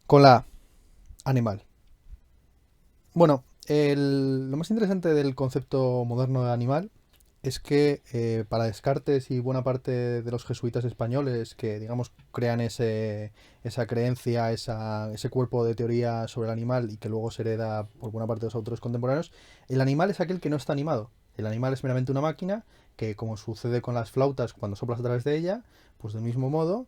Con la A, animal. Bueno, lo más interesante del concepto moderno de animal es que para Descartes y buena parte de los jesuitas españoles que, digamos, crean esa creencia, ese cuerpo de teoría sobre el animal y que luego se hereda por buena parte de los autores contemporáneos, el animal es aquel que no está animado. El animal es meramente una máquina que, como sucede con las flautas cuando soplas a través de ella, pues del mismo modo,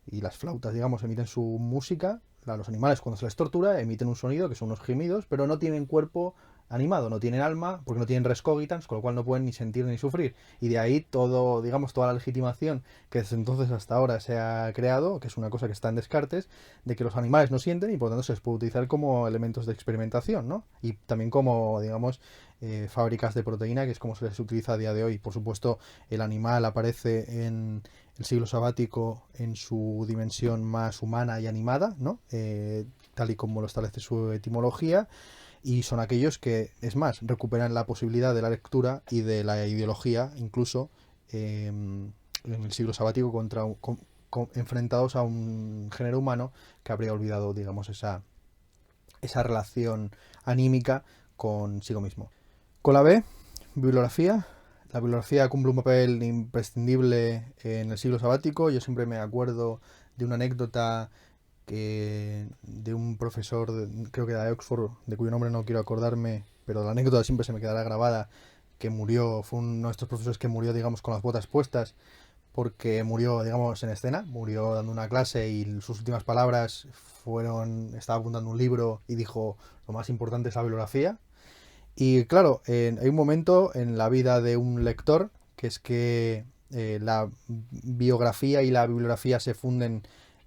y las flautas, digamos, emiten su música, los animales cuando se les tortura emiten un sonido que son unos gemidos, pero no tienen cuerpo animado, no tienen alma, porque no tienen res cogitans, con lo cual no pueden ni sentir ni sufrir. Y de ahí todo, digamos, toda la legitimación que desde entonces hasta ahora se ha creado, que es una cosa que está en Descartes, de que los animales no sienten y por lo tanto se les puede utilizar como elementos de experimentación, ¿no? Y también como, digamos, fábricas de proteína, que es como se les utiliza a día de hoy. Por supuesto, el animal aparece en el siglo sabático en su dimensión más humana y animada, ¿no? Tal y como lo establece su etimología, y son aquellos que, es más, recuperan la posibilidad de la lectura y de la ideología, incluso en el siglo sabático, enfrentados a un género humano que habría olvidado, digamos, esa relación anímica consigo mismo. Con la B, bibliografía. La bibliografía cumple un papel imprescindible en el siglo sabático. Yo siempre me acuerdo de una anécdota de un profesor, creo que de Oxford, de cuyo nombre no quiero acordarme, pero la anécdota siempre se me quedará grabada, que murió, fue uno de estos profesores que murió, digamos, con las botas puestas, porque murió, digamos, en escena, murió dando una clase y sus últimas palabras estaba apuntando un libro y dijo, lo más importante es la bibliografía. Y claro, hay un momento en la vida de un lector que es que la biografía y la bibliografía se funden,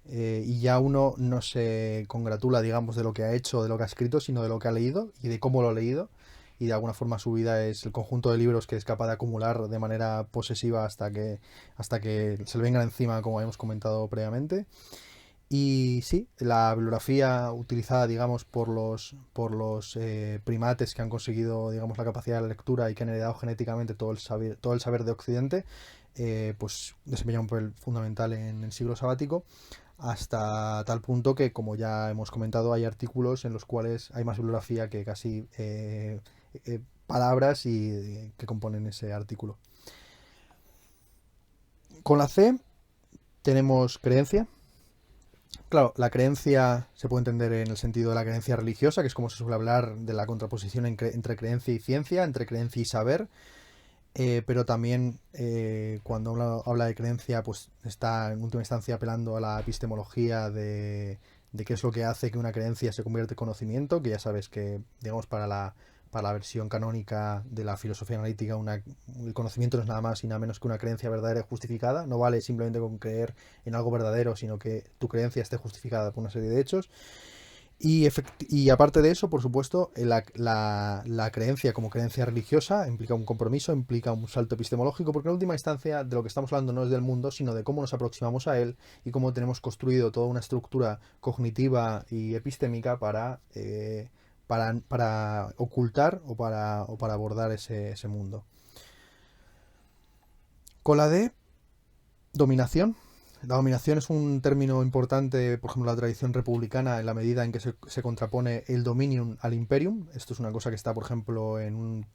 y ya uno no se congratula, digamos, de lo que ha hecho, de lo que ha escrito, sino de lo que ha leído y de cómo lo ha leído. Y de alguna forma su vida es el conjunto de libros que es capaz de acumular de manera posesiva hasta que se le vengan encima, como hemos comentado previamente. Y sí, la bibliografía utilizada, digamos, por los primates que han conseguido, digamos, la capacidad de lectura y que han heredado genéticamente todo el saber de Occidente, pues desempeña un papel fundamental en el siglo sabático, hasta tal punto que, como ya hemos comentado, hay artículos en los cuales hay más bibliografía que casi palabras que componen ese artículo. Con la C tenemos creencia. Claro, la creencia se puede entender en el sentido de la creencia religiosa, que es como se suele hablar de la contraposición entre creencia y ciencia, entre creencia y saber, pero también cuando uno habla de creencia, pues está en última instancia apelando a la epistemología de qué es lo que hace que una creencia se convierta en conocimiento, que ya sabes que, digamos, para la versión canónica de la filosofía analítica, el conocimiento no es nada más y nada menos que una creencia verdadera y justificada. No vale simplemente con creer en algo verdadero, sino que tu creencia esté justificada por una serie de hechos. Y aparte de eso, por supuesto, la creencia como creencia religiosa implica un compromiso, implica un salto epistemológico, porque en última instancia de lo que estamos hablando no es del mundo, sino de cómo nos aproximamos a él y cómo tenemos construido toda una estructura cognitiva y epistémica para ocultar o para abordar ese mundo. Con la D, dominación. La dominación es un término importante, por ejemplo, en la tradición republicana, en la medida en que se contrapone el dominium al imperium. Esto es una cosa que está, por ejemplo, en un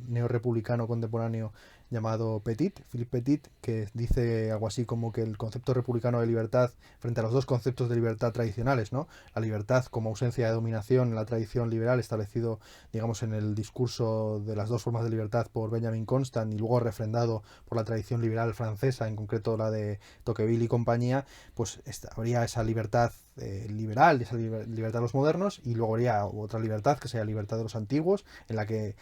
neorepublicano contemporáneo llamado Petit, Philippe Petit, que dice algo así como que el concepto republicano de libertad, frente a los dos conceptos de libertad tradicionales, ¿no? La libertad como ausencia de dominación en la tradición liberal, establecido, digamos, en el discurso de las dos formas de libertad por Benjamin Constant y luego refrendado por la tradición liberal francesa, en concreto la de Tocqueville y compañía, pues habría esa libertad liberal, esa libertad de los modernos, y luego habría otra libertad que sería la libertad de los antiguos, en la que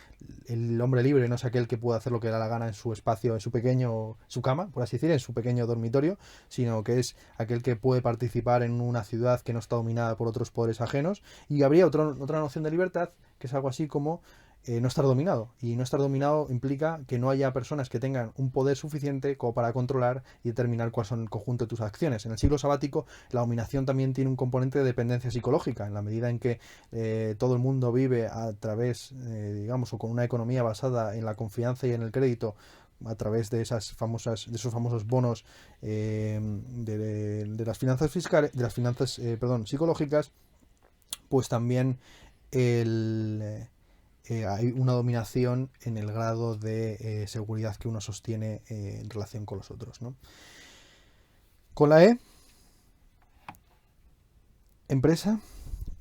el hombre libre no es aquel que puede hacer lo que le da la gana en su espacio, su cama, por así decir, en su pequeño dormitorio, sino que es aquel que puede participar en una ciudad que no está dominada por otros poderes ajenos. Y habría otra noción de libertad que es algo así como no estar dominado. Y no estar dominado implica que no haya personas que tengan un poder suficiente como para controlar y determinar cuáles son el conjunto de tus acciones. En el siglo sabático, la dominación también tiene un componente de dependencia psicológica, en la medida en que todo el mundo vive a través, digamos, o con una economía basada en la confianza y en el crédito, a través de esos famosos bonos de las finanzas fiscales, de las finanzas, perdón, psicológicas. pues también hay una dominación en el grado de seguridad que uno sostiene en relación con los otros, ¿no? Con la E, empresa.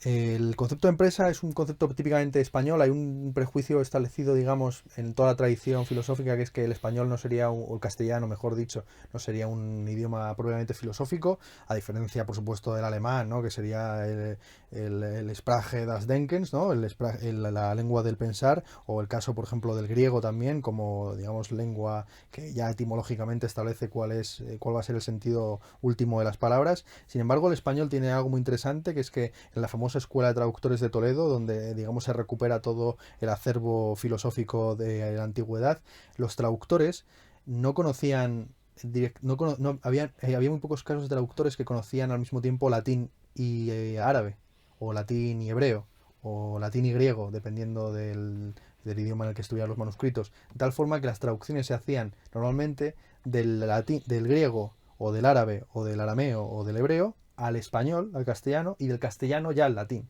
El concepto de empresa es un concepto típicamente español. Hay un prejuicio establecido, digamos, en toda la tradición filosófica, que es que el español no sería, o el castellano, mejor dicho, no sería un idioma propiamente filosófico, a diferencia, por supuesto, del alemán, ¿no? Que sería el Sprache des Denkens, ¿no? La lengua del pensar, o el caso, por ejemplo, del griego también, como, digamos, lengua que ya etimológicamente establece cuál va a ser el sentido último de las palabras. Sin embargo, el español tiene algo muy interesante, que es que en la famosa Escuela de Traductores de Toledo, donde, digamos, se recupera todo el acervo filosófico de la antigüedad, los traductores no conocían, había muy pocos casos de traductores que conocían al mismo tiempo latín y árabe, o latín y hebreo, o latín y griego, dependiendo del idioma en el que estudiaban los manuscritos, de tal forma que las traducciones se hacían normalmente del griego o del árabe o del arameo o del hebreo al español, al castellano, y del castellano ya al latín.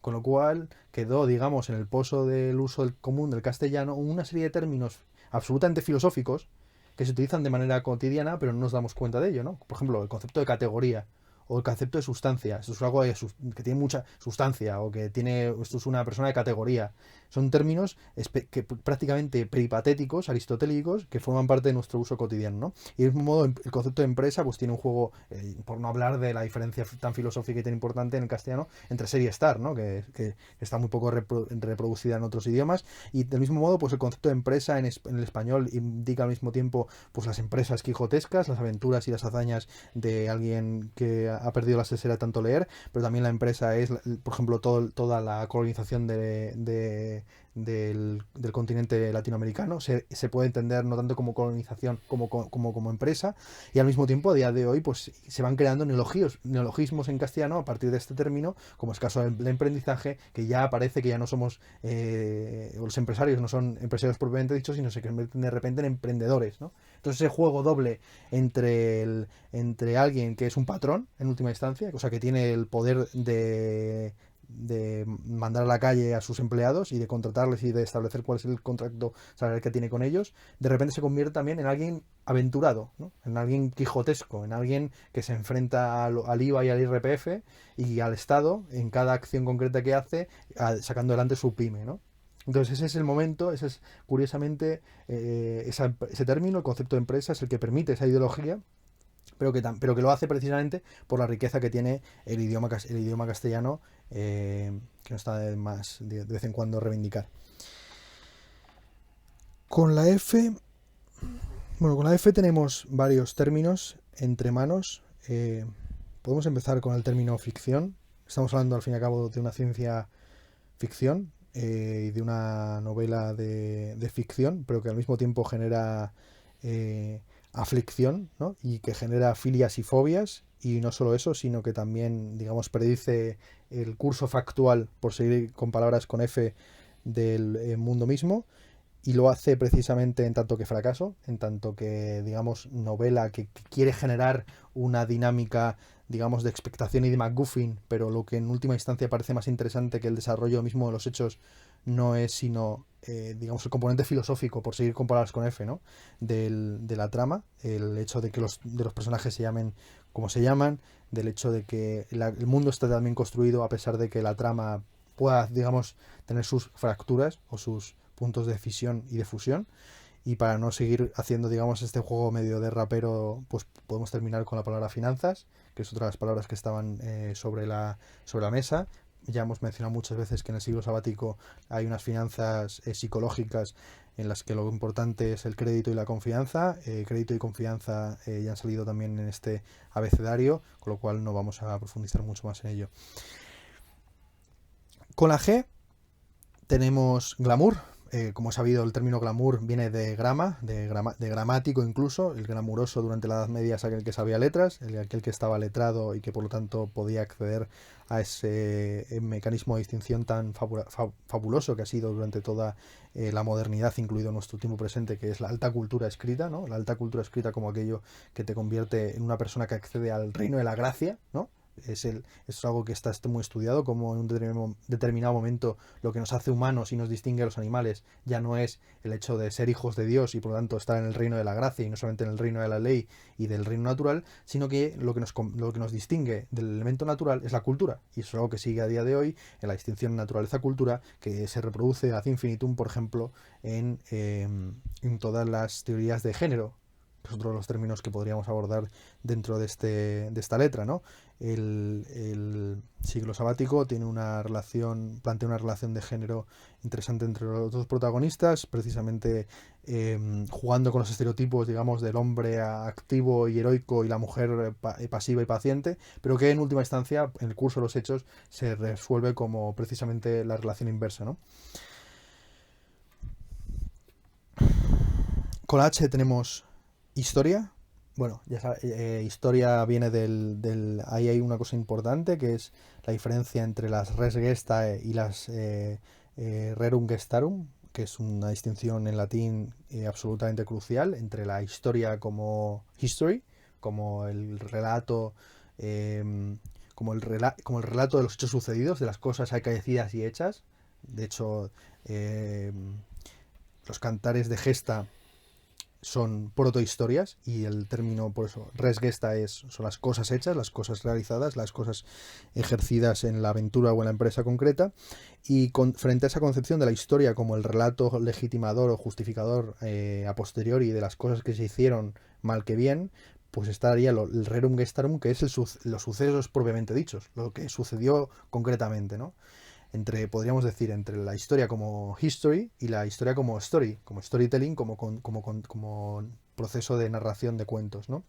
Con lo cual quedó, digamos, en el pozo del uso común del castellano una serie de términos absolutamente filosóficos que se utilizan de manera cotidiana, pero no nos damos cuenta de ello, ¿no? Por ejemplo, el concepto de categoría o el concepto de sustancia. Esto es algo que tiene mucha sustancia o que tiene, esto es una persona de categoría. Son términos prácticamente peripatéticos, aristotélicos, que forman parte de nuestro uso cotidiano, ¿no? Y de mismo modo, el concepto de empresa pues tiene un juego, por no hablar de la diferencia tan filosófica y tan importante en el castellano entre ser y estar, ¿no? Que está muy poco reproducida en otros idiomas. Y del mismo modo, pues el concepto de empresa en el español indica al mismo tiempo pues las empresas quijotescas, las aventuras y las hazañas de alguien que ha perdido la sesera de tanto leer, pero también la empresa es, por ejemplo, toda la colonización del continente latinoamericano. Se puede entender no tanto como colonización como empresa, y al mismo tiempo a día de hoy pues se van creando neologismos en castellano a partir de este término, como es caso del emprendizaje, que ya parece que ya no somos los empresarios no son empresarios propiamente dichos, sino se convierten de repente en emprendedores, ¿no? Entonces ese juego doble entre alguien que es un patrón en última instancia, o sea, que tiene el poder de mandar a la calle a sus empleados y de contratarles y de establecer cuál es el contrato salarial que tiene con ellos, de repente se convierte también en alguien aventurado, ¿no? En alguien quijotesco, en alguien que se enfrenta al IVA y al IRPF y al Estado en cada acción concreta que hace, sacando adelante su pyme, ¿no? Entonces ese es el momento, ese es curiosamente ese término, el concepto de empresa, es el que permite esa ideología, pero que lo hace precisamente por la riqueza que tiene el idioma castellano, que no está de más de vez en cuando reivindicar. Con la F, bueno, con la F tenemos varios términos entre manos. Podemos empezar con el término ficción. Estamos hablando al fin y al cabo de una ciencia ficción y de una novela de ficción, pero que al mismo tiempo genera aflicción, ¿no? Y que genera filias y fobias, y no solo eso, sino que también, digamos, predice el curso factual, por seguir con palabras con F, del mundo mismo, y lo hace precisamente en tanto que fracaso, en tanto que, digamos, novela que quiere generar una dinámica, digamos, de expectación y de MacGuffin, pero lo que en última instancia parece más interesante que el desarrollo mismo de los hechos no es sino, digamos, el componente filosófico, por seguir con palabras con F, ¿no? De la trama, el hecho de que de los personajes se llamen como se llaman, del hecho de que el mundo está también construido a pesar de que la trama pueda, digamos, tener sus fracturas o sus puntos de fisión y de fusión. Y para no seguir haciendo, digamos, este juego medio de rapero, pues podemos terminar con la palabra finanzas, que es otra de las palabras que estaban sobre la mesa. Ya hemos mencionado muchas veces que en el siglo sabático hay unas finanzas psicológicas en las que lo importante es el crédito y la confianza. Crédito y confianza ya han salido también en este abecedario, con lo cual no vamos a profundizar mucho más en ello. Con la G tenemos glamour. Como he sabido, el término glamour viene de gramático incluso. El glamuroso durante la Edad Media es aquel que sabía letras, aquel que estaba letrado y que por lo tanto podía acceder a ese mecanismo de distinción tan fabuloso que ha sido durante toda la modernidad, incluido nuestro tiempo presente, que es la alta cultura escrita, ¿no? La alta cultura escrita como aquello que te convierte en una persona que accede al reino de la gracia, ¿no? Es algo que está muy estudiado, como en un determinado momento lo que nos hace humanos y nos distingue a los animales ya no es el hecho de ser hijos de Dios y por lo tanto estar en el reino de la gracia y no solamente en el reino de la ley y del reino natural, sino que lo que nos distingue del elemento natural es la cultura. Y eso es algo que sigue a día de hoy en la distinción naturaleza-cultura, que se reproduce ad infinitum, por ejemplo, en todas las teorías de género, que es otro de los términos que podríamos abordar dentro de esta letra, ¿no? El siglo sabático tiene plantea una relación de género interesante entre los dos protagonistas, precisamente jugando con los estereotipos, digamos, del hombre activo y heroico y la mujer pasiva y paciente, pero que en última instancia, en el curso de los hechos, se resuelve como precisamente la relación inversa, ¿no? Con la H tenemos historia. Bueno, ya sabes, historia viene ahí hay una cosa importante que es la diferencia entre las res gestae y las rerum gestarum, que es una distinción en latín absolutamente crucial entre la historia como history, como el relato, eh, como el relato de los hechos sucedidos, de las cosas acaecidas y hechas. De hecho, eh, los cantares de gesta son protohistorias y el término, por eso, res gesta son las cosas hechas, las cosas realizadas, las cosas ejercidas en la aventura o en la empresa concreta. Y frente a esa concepción de la historia como el relato legitimador o justificador a posteriori de las cosas que se hicieron mal que bien, pues estaría el rerum gestarum, que es los sucesos propiamente dichos, lo que sucedió concretamente, ¿no? Podríamos decir, entre la historia como history y la historia como story, como storytelling, como proceso de narración de cuentos, ¿no?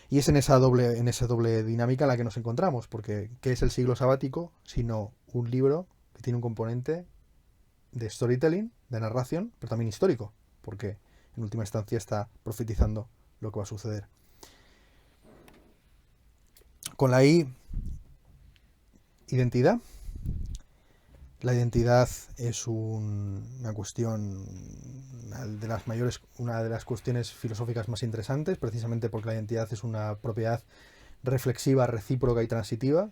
Y es en esa doble dinámica en la que nos encontramos, porque ¿qué es el siglo sabático? Sino un libro que tiene un componente de storytelling, de narración, pero también histórico, porque en última instancia está profetizando lo que va a suceder. Con la I, identidad. La identidad es una cuestión, una de las cuestiones filosóficas más interesantes, precisamente porque la identidad es una propiedad reflexiva, recíproca y transitiva,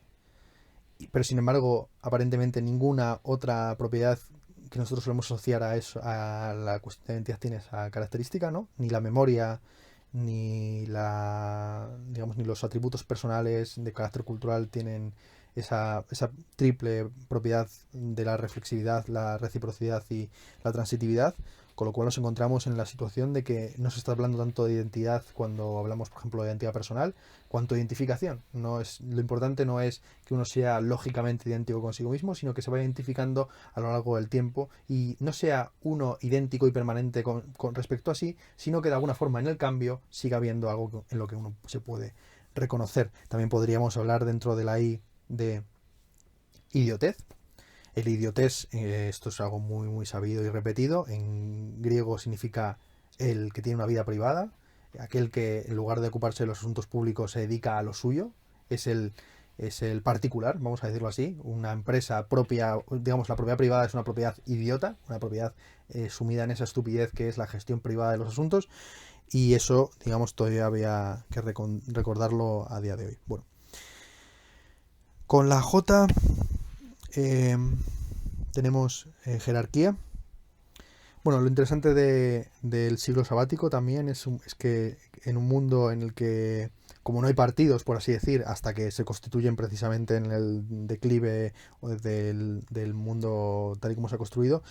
pero sin embargo, aparentemente ninguna otra propiedad que nosotros solemos asociar a la cuestión de identidad tiene esa característica, ¿no? Ni la memoria, ni los atributos personales de carácter cultural tienen esa triple propiedad de la reflexividad, la reciprocidad y la transitividad, con lo cual nos encontramos en la situación de que no se está hablando tanto de identidad cuando hablamos, por ejemplo, de identidad personal, cuanto de identificación. Lo importante no es que uno sea lógicamente idéntico consigo mismo, sino que se vaya identificando a lo largo del tiempo y no sea uno idéntico y permanente con respecto a sí, sino que de alguna forma en el cambio siga habiendo algo en lo que uno se puede reconocer. También podríamos hablar dentro de la I de idiotez. El idiotés, esto es algo muy, muy sabido y repetido. En griego significa el que tiene una vida privada, aquel que en lugar de ocuparse de los asuntos públicos se dedica a lo suyo. Es el particular, vamos a decirlo así. Una empresa propia, digamos, la propiedad privada es una propiedad idiota, una propiedad sumida en esa estupidez que es la gestión privada de los asuntos. Y eso, digamos, todavía había que recordarlo a día de hoy. Bueno, con la J tenemos jerarquía. Bueno, lo interesante del siglo sabático también es que en un mundo en el que, como no hay partidos, por así decir, hasta que se constituyen precisamente en el declive del mundo tal y como se ha construido,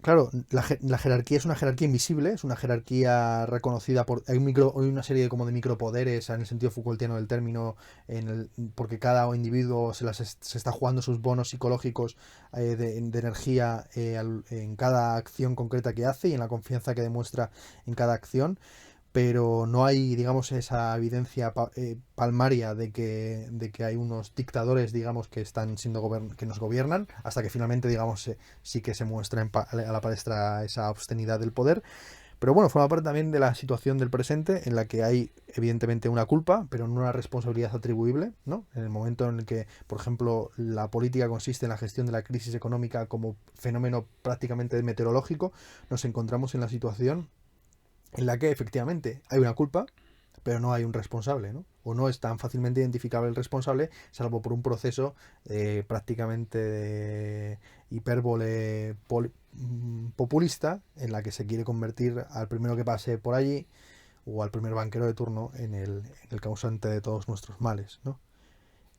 claro, la jerarquía es una jerarquía invisible, es una jerarquía reconocida por... Hay una serie como de micropoderes en el sentido Foucaultiano del término, porque cada individuo se está jugando sus bonos psicológicos de energía en cada acción concreta que hace y en la confianza que demuestra en cada acción, pero no hay, digamos, esa evidencia palmaria de que hay unos dictadores, digamos, que están que nos gobiernan, hasta que finalmente, digamos, sí que se muestra a la palestra esa obscenidad del poder. Pero bueno, forma parte también de la situación del presente en la que hay evidentemente una culpa, pero no una responsabilidad atribuible, ¿no? En el momento en el que, por ejemplo, la política consiste en la gestión de la crisis económica como fenómeno prácticamente meteorológico, nos encontramos en la situación en la que efectivamente hay una culpa, pero no hay un responsable, ¿no? O no es tan fácilmente identificable el responsable, salvo por un proceso prácticamente de hipérbole populista, en la que se quiere convertir al primero que pase por allí o al primer banquero de turno en el causante de todos nuestros males, ¿no?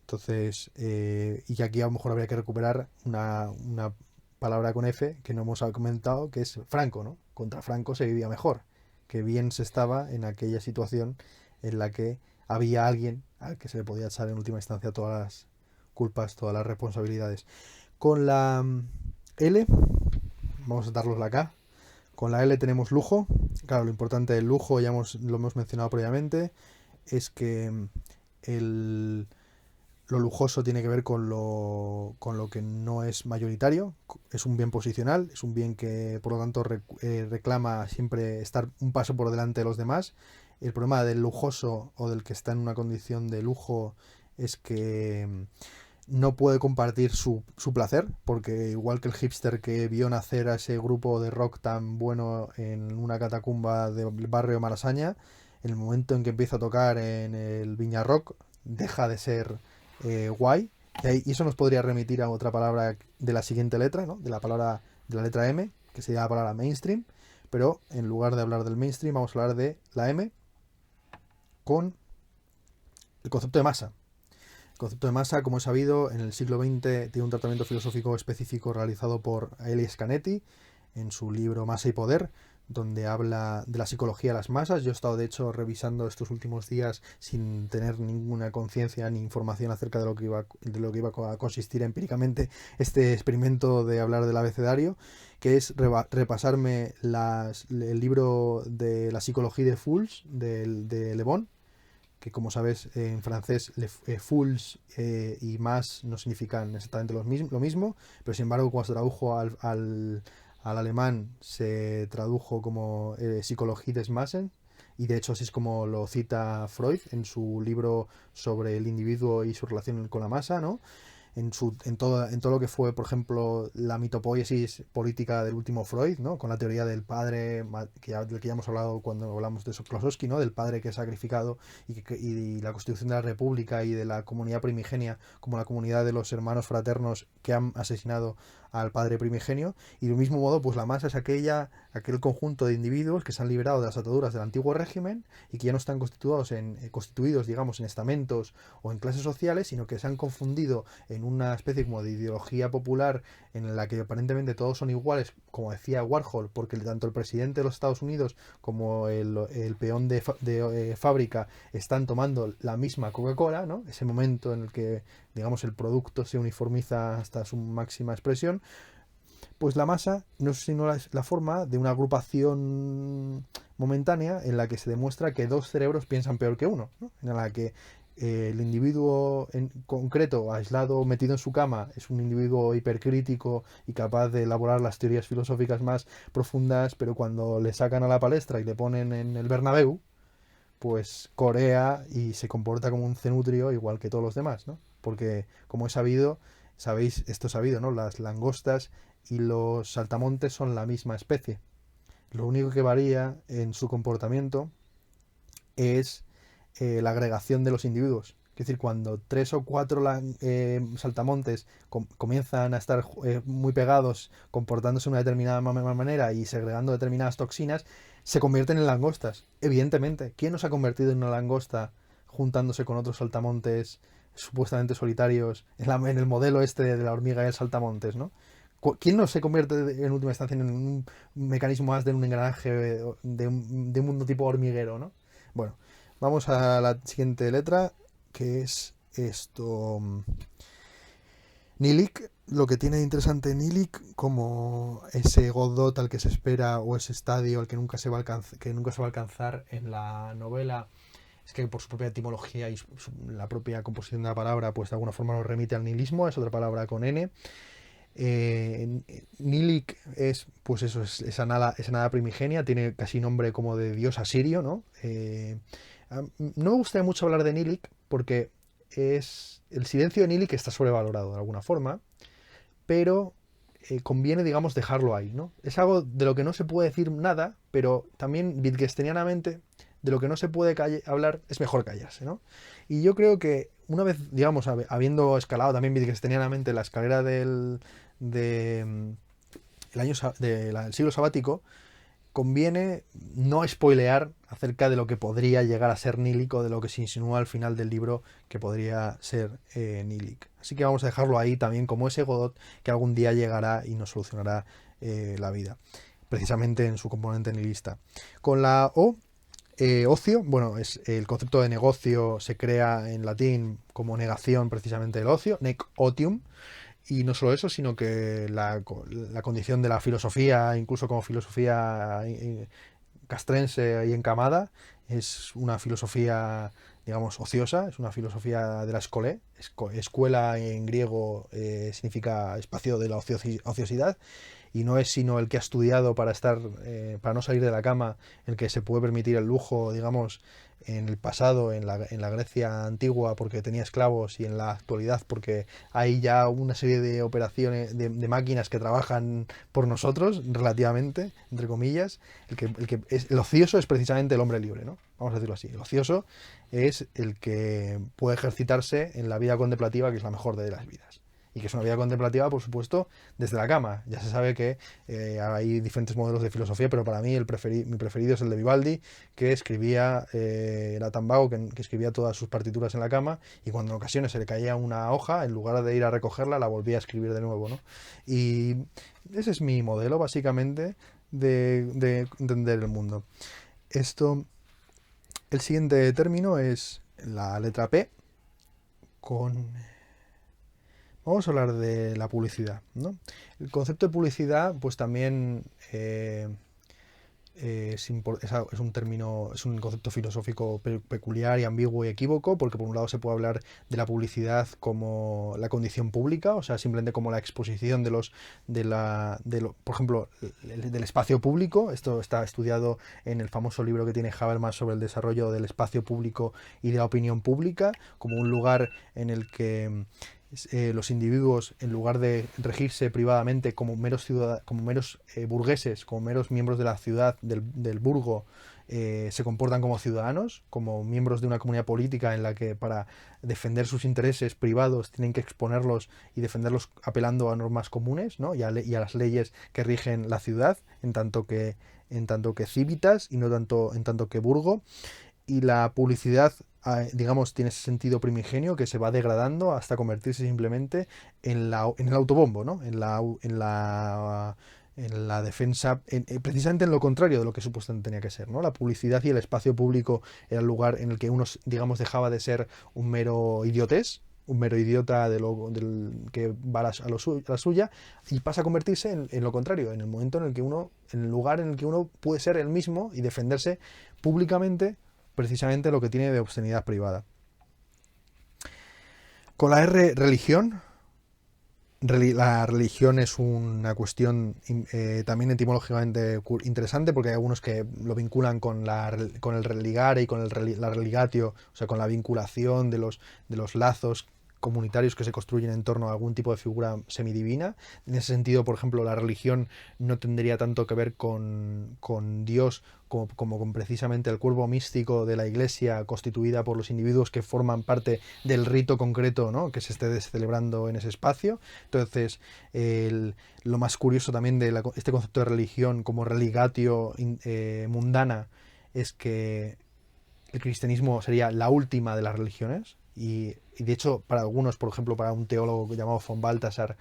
Entonces, y aquí a lo mejor habría que recuperar una palabra con F que no hemos comentado, que es Franco, ¿no? Contra Franco se vivía mejor, que bien se estaba en aquella situación en la que había alguien al que se le podía echar en última instancia todas las culpas, todas las responsabilidades. Con la L, vamos a darlos la K. Con la L tenemos lujo. Claro, lo importante del lujo, lo hemos mencionado previamente, es que el, lo lujoso tiene que ver con lo que no es mayoritario, es un bien posicional, es un bien que por lo tanto reclama siempre estar un paso por delante de los demás. El problema del lujoso o del que está en una condición de lujo es que no puede compartir su placer, porque igual que el hipster que vio nacer a ese grupo de rock tan bueno en una catacumba del barrio Malasaña, en el momento en que empieza a tocar en el Viña Rock, deja de ser guay. Y eso nos podría remitir a otra palabra de la siguiente letra, ¿no? De la palabra de la letra M, que sería la palabra mainstream, pero en lugar de hablar del mainstream vamos a hablar de la M con el concepto de masa. El concepto de masa, como he sabido, en el siglo XX tiene un tratamiento filosófico específico realizado por Elias Canetti en su libro Masa y Poder, donde habla de la psicología de las masas. Yo he estado, de hecho, revisando estos últimos días sin tener ninguna conciencia ni información acerca de lo que iba a consistir empíricamente este experimento de hablar del abecedario, que es repasarme el libro de la psicología de Fouls, de Le Bon, que como sabes en francés fools y más no significan exactamente lo mismo, pero sin embargo cuando se tradujo al alemán se tradujo como Psychologie des Massen, y de hecho así es como lo cita Freud en su libro sobre el individuo y su relación con la masa, ¿no? En todo lo que fue, por ejemplo, la mitopoiesis política del último Freud, ¿no? Con la teoría del padre, del que ya hemos hablado cuando hablamos de Klosowski, ¿no? Del padre que es sacrificado y la constitución de la república y de la comunidad primigenia como la comunidad de los hermanos fraternos que han asesinado al padre primigenio. Y del mismo modo, pues la masa es aquel conjunto de individuos que se han liberado de las ataduras del antiguo régimen y que ya no están constituidos, digamos, en estamentos o en clases sociales, sino que se han confundido en una especie como de ideología popular en la que aparentemente todos son iguales, como decía Warhol, porque tanto el presidente de los Estados Unidos como el peón de fábrica están tomando la misma Coca-Cola, ¿no? Ese momento en el que, digamos, el producto se uniformiza hasta su máxima expresión. Pues la masa no es sino la forma de una agrupación momentánea en la que se demuestra que dos cerebros piensan peor que uno, ¿no? En la que el individuo en concreto, aislado, metido en su cama, es un individuo hipercrítico y capaz de elaborar las teorías filosóficas más profundas, pero cuando le sacan a la palestra y le ponen en el Bernabéu, pues corea y se comporta como un cenutrio igual que todos los demás, ¿no? Porque, como he sabido, sabéis, esto es sabido, ¿no? Las langostas y los saltamontes son la misma especie. Lo único que varía en su comportamiento es la agregación de los individuos. Es decir, cuando tres o cuatro saltamontes comienzan a estar muy pegados, comportándose de una determinada manera y segregando determinadas toxinas, se convierten en langostas. Evidentemente, ¿quién nos ha convertido en una langosta juntándose con otros saltamontes supuestamente solitarios en el modelo este de la hormiga y el saltamontes, ¿no? ¿Quién no se convierte en última instancia en un mecanismo más de un engranaje de un mundo tipo hormiguero, ¿no? Bueno, vamos a la siguiente letra, que es esto. Nilik, lo que tiene de interesante Nilik, como ese Godot al que se espera o ese estadio al que nunca se va a alcanzar en la novela, es que por su propia etimología y la propia composición de la palabra, pues de alguna forma nos remite al nihilismo, es otra palabra con N. Nilik es, pues eso, es esa nada primigenia, tiene casi nombre como de dios asirio, ¿no? No me gustaría mucho hablar de Nilik porque el silencio de Nilik está sobrevalorado de alguna forma, pero conviene, digamos, dejarlo ahí, ¿no? Es algo de lo que no se puede decir nada, pero también wittgensteinianamente de lo que no se puede hablar, es mejor callarse, ¿no? Y yo creo que una vez, digamos, habiendo escalado también que se tenía en la mente la escalera el año el siglo sabático, conviene no spoilear acerca de lo que podría llegar a ser Nilik o de lo que se insinúa al final del libro que podría ser Nilik. Así que vamos a dejarlo ahí también como ese Godot que algún día llegará y nos solucionará la vida, precisamente en su componente nihilista. Con la O, ocio, bueno, es el concepto de negocio se crea en latín como negación precisamente del ocio, nec otium. Y no solo eso, sino que la condición de la filosofía, incluso como filosofía castrense y encamada, es una filosofía, digamos, ociosa, es una filosofía de la escolé. Escuela en griego significa espacio de la ociosidad, y no es sino el que ha estudiado para estar, para no salir de la cama, el que se puede permitir el lujo, digamos, en el pasado, en la Grecia antigua, porque tenía esclavos, y en la actualidad porque hay ya una serie de operaciones, de máquinas que trabajan por nosotros, relativamente, entre comillas. El ocioso es precisamente el hombre libre, ¿no? Vamos a decirlo así. El ocioso es el que puede ejercitarse en la vida contemplativa, que es la mejor de las vidas. Y que es una vida contemplativa, por supuesto, desde la cama. Ya se sabe que hay diferentes modelos de filosofía, pero para mí mi preferido es el de Vivaldi, que escribía, era tan vago que escribía todas sus partituras en la cama, y cuando en ocasiones se le caía una hoja, en lugar de ir a recogerla, la volvía a escribir de nuevo, ¿no? Y ese es mi modelo, básicamente, de entender el mundo. El siguiente término es la letra P, con... Vamos a hablar de la publicidad, ¿no? El concepto de publicidad, pues también es un término, es un concepto filosófico peculiar y ambiguo y equívoco, porque por un lado se puede hablar de la publicidad como la condición pública, o sea, simplemente como la exposición por ejemplo, del espacio público. Esto está estudiado en el famoso libro que tiene Habermas sobre el desarrollo del espacio público y de la opinión pública, como un lugar en el que los individuos, en lugar de regirse privadamente como meros burgueses, como meros miembros de la ciudad, del burgo, se comportan como ciudadanos, como miembros de una comunidad política en la que para defender sus intereses privados tienen que exponerlos y defenderlos apelando a normas comunes, ¿no? y a las leyes que rigen la ciudad, en tanto que civitas y no tanto en tanto que burgo. Y la publicidad, digamos, tiene ese sentido primigenio que se va degradando hasta convertirse simplemente en el autobombo, ¿no? En la defensa, precisamente en lo contrario de lo que supuestamente tenía que ser, ¿no? La publicidad y el espacio público era el lugar en el que uno, digamos, dejaba de ser un mero idiotés, un mero idiota del que va a la suya, y pasa a convertirse en lo contrario, en el momento en el que en el lugar en el que uno puede ser el mismo y defenderse públicamente precisamente lo que tiene de obscenidad privada. Con la R, religión. La religión es una cuestión también etimológicamente interesante, porque hay algunos que lo vinculan con el religare y con la religatio, o sea, con la vinculación de los lazos comunitarios que se construyen en torno a algún tipo de figura semidivina. En ese sentido, por ejemplo, la religión no tendría tanto que ver con Dios como con precisamente el cuerpo místico de la Iglesia, constituida por los individuos que forman parte del rito concreto, ¿no?, que se esté celebrando en ese espacio. Entonces, lo más curioso también de este concepto de religión como religatio mundana es que el cristianismo sería la última de las religiones, y de hecho para algunos, por ejemplo para un teólogo llamado von Balthasar,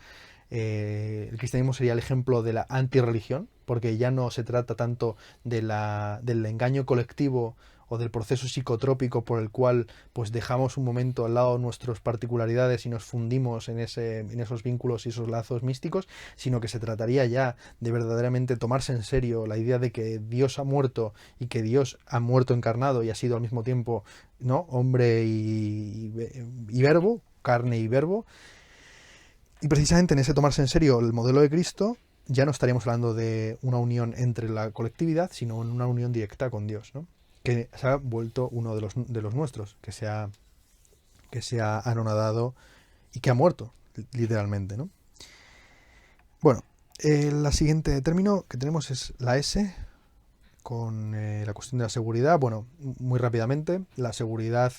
el cristianismo sería el ejemplo de la antirreligión, porque ya no se trata tanto del engaño colectivo o del proceso psicotrópico por el cual pues dejamos un momento al lado nuestras particularidades y nos fundimos en esos vínculos y esos lazos místicos, sino que se trataría ya de verdaderamente tomarse en serio la idea de que Dios ha muerto, y que Dios ha muerto encarnado y ha sido al mismo tiempo, ¿no?, hombre y verbo, carne y verbo. Y precisamente en ese tomarse en serio el modelo de Cristo, ya no estaríamos hablando de una unión entre la colectividad, sino en una unión directa con Dios, ¿no?, que se ha vuelto uno de los nuestros, que se ha anonadado y que ha muerto, literalmente, ¿no? Bueno, la siguiente término que tenemos es la S, la cuestión de la seguridad. Bueno, muy rápidamente, la seguridad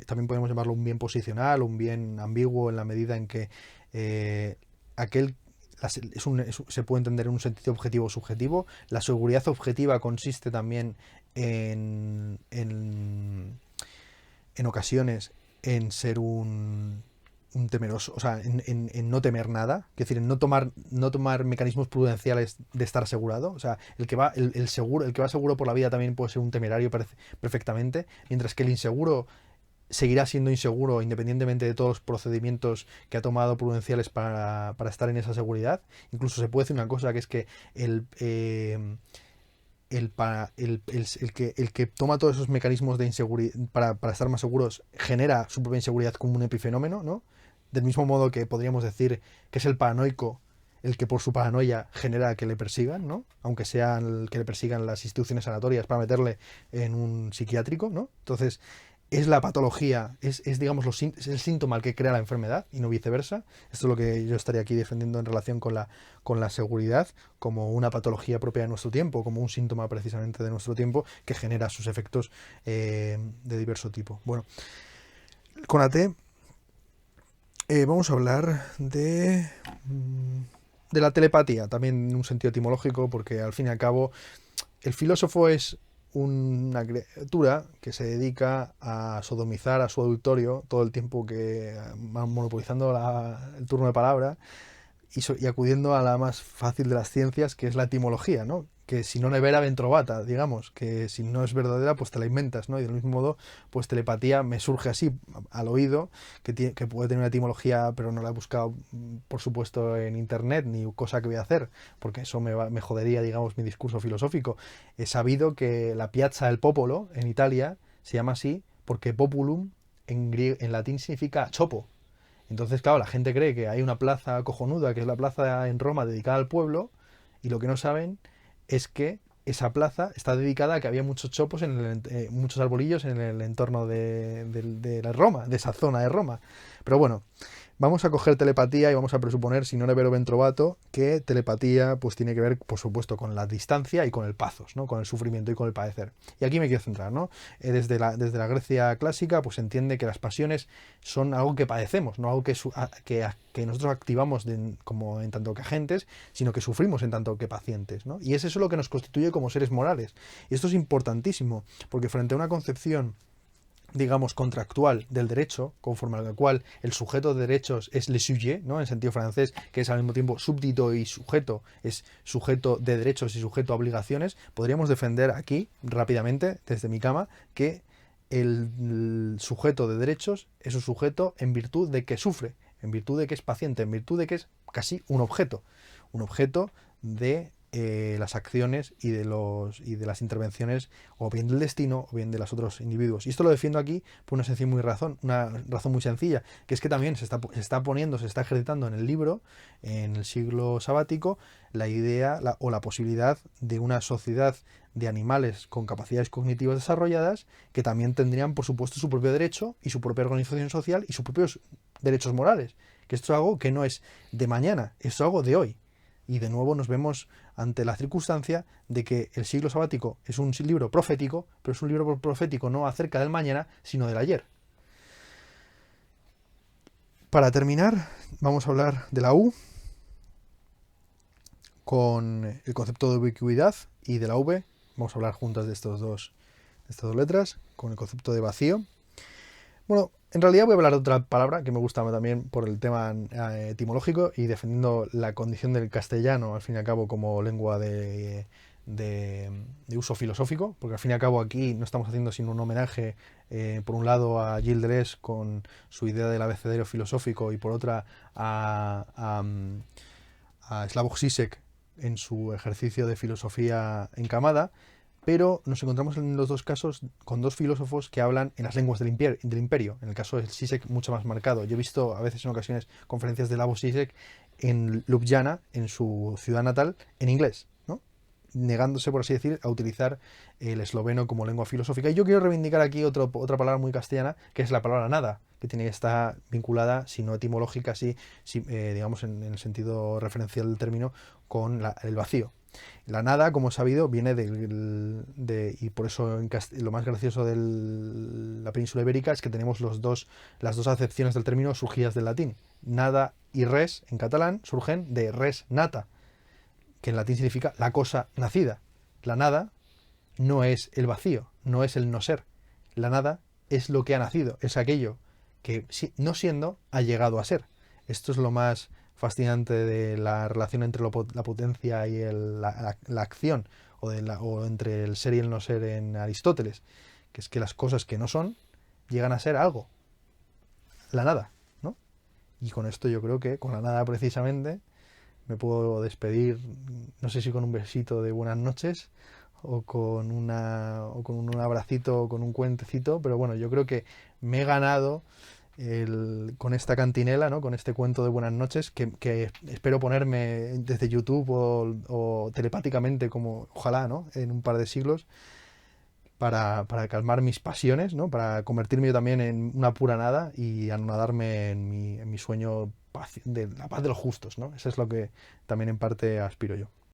también podemos llamarlo un bien posicional, un bien ambiguo en la medida en que eh, aquel se puede entender en un sentido objetivo o subjetivo. La seguridad objetiva consiste también en ocasiones en ser un temeroso, o sea, en no temer nada, es decir, en no tomar mecanismos prudenciales de estar asegurado. O sea, el que va seguro por la vida también puede ser un temerario perfectamente, mientras que el inseguro seguirá siendo inseguro independientemente de todos los procedimientos que ha tomado prudenciales para estar en esa seguridad. Incluso se puede decir una cosa, que es que el que toma todos esos mecanismos de inseguridad para estar más seguros genera su propia inseguridad como un epifenómeno, ¿no? Del mismo modo que podríamos decir que es el paranoico el que por su paranoia genera que le persigan, ¿no? Aunque sea el que le persigan las instituciones sanatorias para meterle en un psiquiátrico, ¿no? Entonces, es la patología, digamos, es el síntoma el que crea la enfermedad y no viceversa. Esto es lo que yo estaría aquí defendiendo en relación con la seguridad como una patología propia de nuestro tiempo, como un síntoma precisamente de nuestro tiempo que genera sus efectos de diverso tipo. Bueno, con AT vamos a hablar de la telepatía, también en un sentido etimológico, porque al fin y al cabo el filósofo es una criatura que se dedica a sodomizar a su auditorio todo el tiempo que va monopolizando el turno de palabra y acudiendo a la más fácil de las ciencias, que es la etimología, ¿no? Que si no ne vera ben trovata, digamos, que si no es verdadera, pues te la inventas, ¿no? Y del mismo modo, pues telepatía me surge así, al oído, que puede tener una etimología, pero no la he buscado, por supuesto, en internet, ni cosa que voy a hacer, porque eso me jodería, digamos, mi discurso filosófico. He sabido que la Piazza del Popolo, en Italia, se llama así porque populum en latín significa chopo. Entonces, claro, la gente cree que hay una plaza cojonuda, que es la plaza en Roma dedicada al pueblo, y lo que no saben es que esa plaza está dedicada a que había muchos chopos, muchos arbolillos en el entorno de la Roma, de esa zona de Roma. Pero bueno, vamos a coger telepatía y vamos a presuponer, si no ne vero ben trovato, que telepatía pues tiene que ver, por supuesto, con la distancia y con el pathos, ¿no? Con el sufrimiento y con el padecer. Y aquí me quiero centrar, ¿no? Desde la Grecia clásica, pues se entiende que las pasiones son algo que padecemos, no algo que nosotros activamos como en tanto que agentes, sino que sufrimos en tanto que pacientes, ¿no? Y es eso lo que nos constituye como seres morales. Y esto es importantísimo, porque frente a una concepción, digamos, contractual del derecho, conforme al cual el sujeto de derechos es le sujet, ¿no? En sentido francés, que es al mismo tiempo súbdito y sujeto, es sujeto de derechos y sujeto a obligaciones, podríamos defender aquí, rápidamente, desde mi cama, que el sujeto de derechos es un sujeto en virtud de que sufre, en virtud de que es paciente, en virtud de que es casi un objeto de las acciones y de las intervenciones, o bien del destino o bien de los otros individuos. Y esto lo defiendo aquí por una razón muy sencilla, que es que también se está ejercitando en el libro, en el siglo sabático, la idea o la posibilidad de una sociedad de animales con capacidades cognitivas desarrolladas que también tendrían, por supuesto, su propio derecho y su propia organización social y sus propios derechos morales. Que esto es algo que no es de mañana, esto es algo de hoy. Y de nuevo nos vemos ante la circunstancia de que el siglo sabático es un libro profético, pero es un libro profético no acerca del mañana, sino del ayer. Para terminar, vamos a hablar de la U con el concepto de ubicuidad, y de la V vamos a hablar juntas de estas dos letras, con el concepto de vacío. Bueno, en realidad voy a hablar de otra palabra que me gusta también por el tema etimológico y defendiendo la condición del castellano, al fin y al cabo, como lengua de uso filosófico, porque al fin y al cabo aquí no estamos haciendo sino un homenaje, por un lado a Gilles Deleuze con su idea del abecedario filosófico, y por otra a Slavoj Žižek en su ejercicio de filosofía encamada, pero nos encontramos en los dos casos con dos filósofos que hablan en las lenguas del imperio. En el caso de Žižek, mucho más marcado. Yo he visto a veces en ocasiones conferencias de Slavoj Žižek en Ljubljana, en su ciudad natal, en inglés, ¿no? Negándose, por así decir, a utilizar el esloveno como lengua filosófica. Y yo quiero reivindicar aquí otra palabra muy castellana, que es la palabra nada, que está vinculada, si no etimológica, digamos en el sentido referencial del término, con el vacío. La nada, como he sabido, viene y por eso lo más gracioso de la península ibérica es que tenemos las dos acepciones del término surgidas del latín. Nada y res, en catalán, surgen de res nata, que en latín significa la cosa nacida. La nada no es el vacío, no es el no ser. La nada es lo que ha nacido, es aquello que no siendo ha llegado a ser. Esto es lo más fascinante de la relación entre la potencia y la acción, o entre el ser y el no ser en Aristóteles, que es que las cosas que no son llegan a ser algo, la nada, ¿no? Y con esto yo creo que, con la nada precisamente, me puedo despedir, no sé si con un besito de buenas noches o con un abracito o con un cuentecito, pero bueno, yo creo que me he ganado con esta cantinela, ¿no? Con este cuento de buenas noches, que espero ponerme desde YouTube o telepáticamente, como ojalá, ¿no? En un par de siglos, para calmar mis pasiones, ¿no? Para convertirme yo también en una pura nada y anonadarme en mi sueño de la paz de los justos, ¿no? Eso es lo que también en parte aspiro yo.